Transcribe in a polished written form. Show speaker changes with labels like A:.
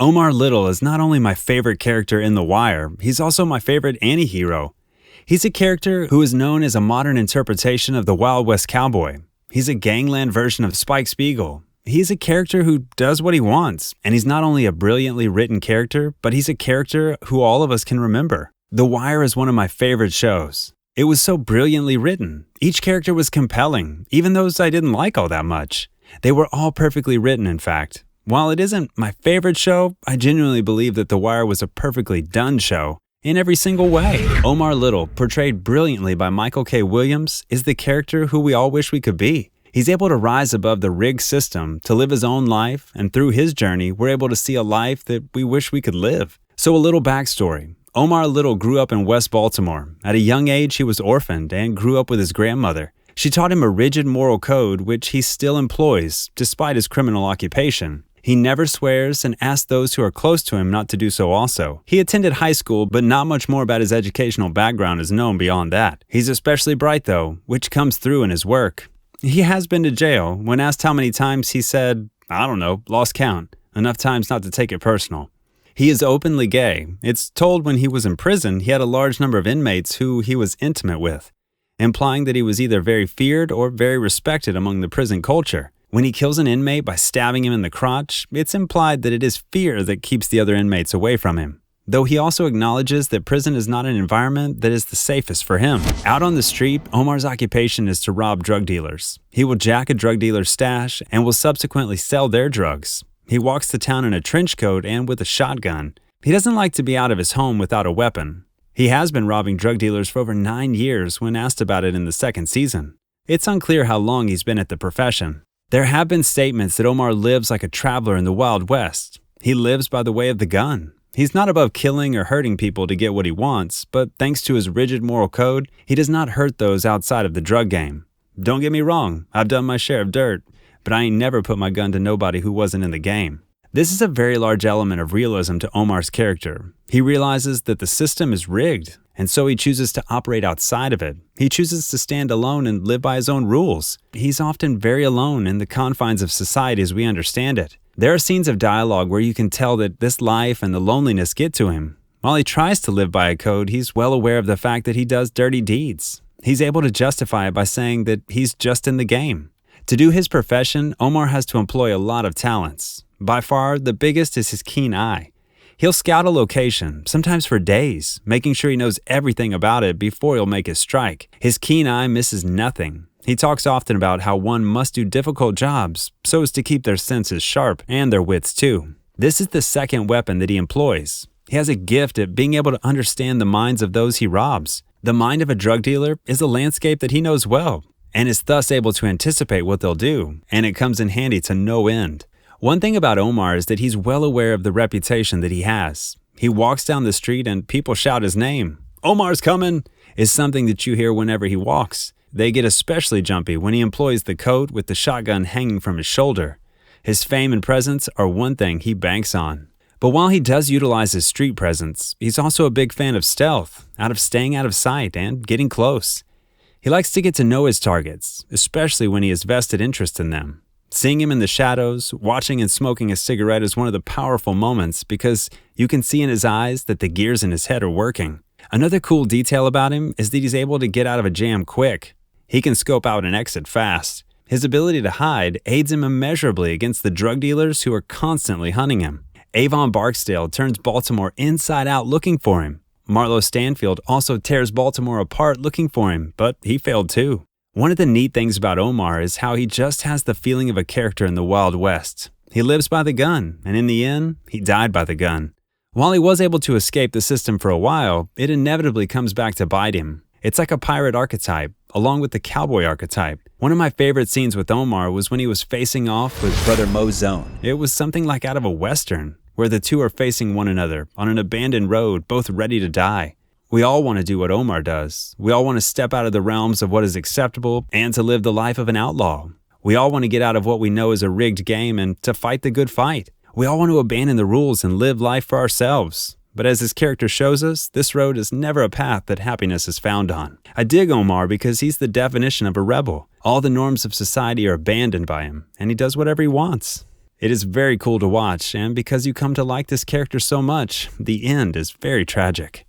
A: Omar Little is not only my favorite character in The Wire, he's also my favorite anti-hero. He's a character who is known as a modern interpretation of the Wild West cowboy. He's a gangland version of Spike Spiegel. He's a character who does what he wants, and he's not only a brilliantly written character, but he's a character who all of us can remember. The Wire is one of my favorite shows. It was so brilliantly written. Each character was compelling, even those I didn't like all that much. They were all perfectly written, in fact. While it isn't my favorite show, I genuinely believe that The Wire was a perfectly done show in every single way. Omar Little, portrayed brilliantly by Michael K. Williams, is the character who we all wish we could be. He's able to rise above the rigged system to live his own life, and through his journey, we're able to see a life that we wish we could live. So a little backstory. Omar Little grew up in West Baltimore. At a young age, he was orphaned and grew up with his grandmother. She taught him a rigid moral code which he still employs, despite his criminal occupation. He never swears and asks those who are close to him not to do so also. He attended high school, but not much more about his educational background is known beyond that. He's especially bright though, which comes through in his work. He has been to jail. When asked how many times, he said, I don't know, lost count. Enough times not to take it personal. He is openly gay. It's told when he was in prison, he had a large number of inmates who he was intimate with, implying that he was either very feared or very respected among the prison culture. When he kills an inmate by stabbing him in the crotch, it's implied that it is fear that keeps the other inmates away from him. Though he also acknowledges that prison is not an environment that is the safest for him. Out on the street, Omar's occupation is to rob drug dealers. He will jack a drug dealer's stash and will subsequently sell their drugs. He walks to town in a trench coat and with a shotgun. He doesn't like to be out of his home without a weapon. He has been robbing drug dealers for over 9 years when asked about it in the second season. It's unclear how long he's been at the profession. There have been statements that Omar lives like a traveler in the Wild West. He lives by the way of the gun. He's not above killing or hurting people to get what he wants, but thanks to his rigid moral code, he does not hurt those outside of the drug game. Don't get me wrong, I've done my share of dirt, but I ain't never put my gun to nobody who wasn't in the game. This is a very large element of realism to Omar's character. He realizes that the system is rigged, and so he chooses to operate outside of it. He chooses to stand alone and live by his own rules. He's often very alone in the confines of society as we understand it. There are scenes of dialogue where you can tell that this life and the loneliness get to him. While he tries to live by a code, he's well aware of the fact that he does dirty deeds. He's able to justify it by saying that he's just in the game. To do his profession, Omar has to employ a lot of talents. By far, the biggest is his keen eye. He'll scout a location, sometimes for days, making sure he knows everything about it before he'll make his strike. His keen eye misses nothing. He talks often about how one must do difficult jobs so as to keep their senses sharp and their wits too. This is the second weapon that he employs. He has a gift at being able to understand the minds of those he robs. The mind of a drug dealer is a landscape that he knows well, and is thus able to anticipate what they'll do, and it comes in handy to no end. One thing about Omar is that he's well aware of the reputation that he has. He walks down the street and people shout his name. Omar's coming is something that you hear whenever he walks. They get especially jumpy when he employs the coat with the shotgun hanging from his shoulder. His fame and presence are one thing he banks on. But while he does utilize his street presence, he's also a big fan of stealth, staying out of sight and getting close. He likes to get to know his targets, especially when he has vested interest in them. Seeing him in the shadows, watching and smoking a cigarette is one of the powerful moments because you can see in his eyes that the gears in his head are working. Another cool detail about him is that he's able to get out of a jam quick. He can scope out an exit fast. His ability to hide aids him immeasurably against the drug dealers who are constantly hunting him. Avon Barksdale turns Baltimore inside out looking for him. Marlo Stanfield also tears Baltimore apart looking for him, but he failed too. One of the neat things about Omar is how he just has the feeling of a character in the Wild West. He lives by the gun, and in the end, he died by the gun. While he was able to escape the system for a while, it inevitably comes back to bite him. It's like a pirate archetype, along with the cowboy archetype. One of my favorite scenes with Omar was when he was facing off with Brother Mozone. It was something like out of a Western, where the two are facing one another on an abandoned road, both ready to die. We all want to do what Omar does. We all want to step out of the realms of what is acceptable and to live the life of an outlaw. We all want to get out of what we know is a rigged game and to fight the good fight. We all want to abandon the rules and live life for ourselves. But as his character shows us, this road is never a path that happiness is found on. I dig Omar because he's the definition of a rebel. All the norms of society are abandoned by him, and he does whatever he wants. It is very cool to watch, and because you come to like this character so much, the end is very tragic.